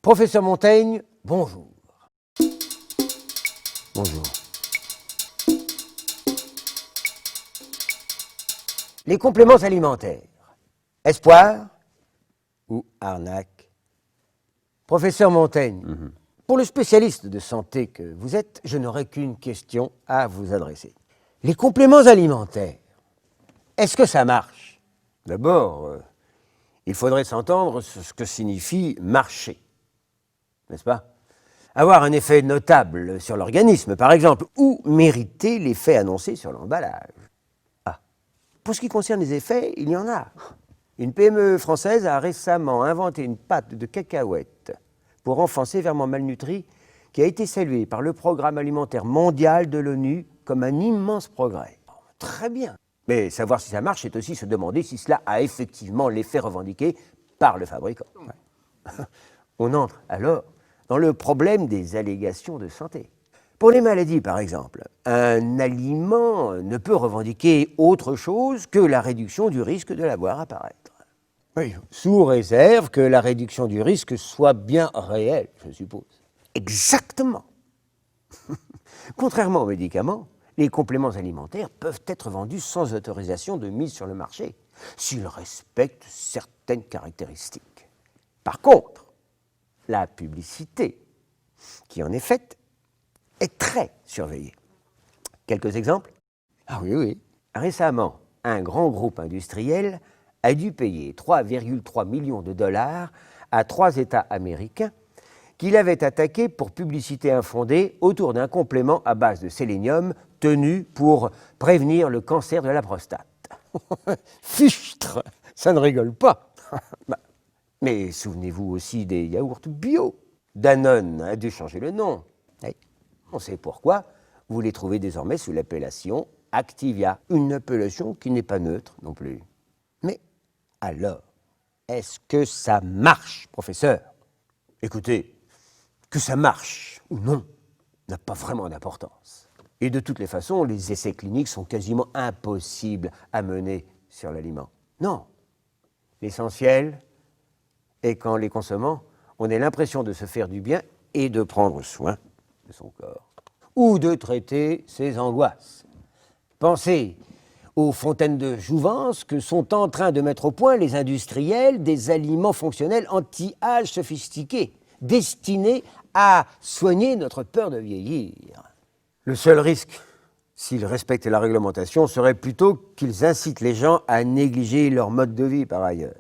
Professeur Montaigne, bonjour. Bonjour. Les compléments alimentaires, espoir ou arnaque? Professeur Montaigne, pour le spécialiste de santé que vous êtes, je n'aurai qu'une question à vous adresser. Les compléments alimentaires, est-ce que ça marche? D'abord, il faudrait s'entendre sur ce que signifie marcher, n'est-ce pas? Avoir un effet notable sur l'organisme, par exemple, ou mériter l'effet annoncé sur l'emballage. Ah. Pour ce qui concerne les effets, il y en a. Une PME française a récemment inventé une pâte de cacahuètes pour enfants sévèrement malnutris qui a été saluée par le Programme alimentaire mondial de l'ONU comme un immense progrès. Très bien. Mais savoir si ça marche, c'est aussi se demander si cela a effectivement l'effet revendiqué par le fabricant. On entre alors dans le problème des allégations de santé. Pour les maladies, par exemple, un aliment ne peut revendiquer autre chose que la réduction du risque de la voir apparaître. Oui, sous réserve que la réduction du risque soit bien réelle, je suppose. Exactement. Contrairement aux médicaments, les compléments alimentaires peuvent être vendus sans autorisation de mise sur le marché, s'ils respectent certaines caractéristiques. Par contre, la publicité qui en est faite est très surveillée. Quelques exemples? Ah oui. Récemment, un grand groupe industriel a dû payer 3,3 millions de dollars à 3 États américains qu'il avait attaqués pour publicité infondée autour d'un complément à base de sélénium tenu pour prévenir le cancer de la prostate. Fichtre, ça ne rigole pas. Mais souvenez-vous aussi des yaourts bio. Danone a dû changer le nom. On sait pourquoi. Vous les trouvez désormais sous l'appellation Activia, une appellation qui n'est pas neutre non plus. Mais alors, est-ce que ça marche, professeur? Écoutez, que ça marche ou non n'a pas vraiment d'importance. Et de toutes les façons, les essais cliniques sont quasiment impossibles à mener sur l'aliment. Non. L'essentiel est qu'en les consommant, on ait l'impression de se faire du bien et de prendre soin de son corps. Ou de traiter ses angoisses. Pensez aux fontaines de jouvence que sont en train de mettre au point les industriels des aliments fonctionnels anti-âge sophistiqués, destinés à soigner notre peur de vieillir. Le seul risque, s'ils respectent la réglementation, serait plutôt qu'ils incitent les gens à négliger leur mode de vie par ailleurs.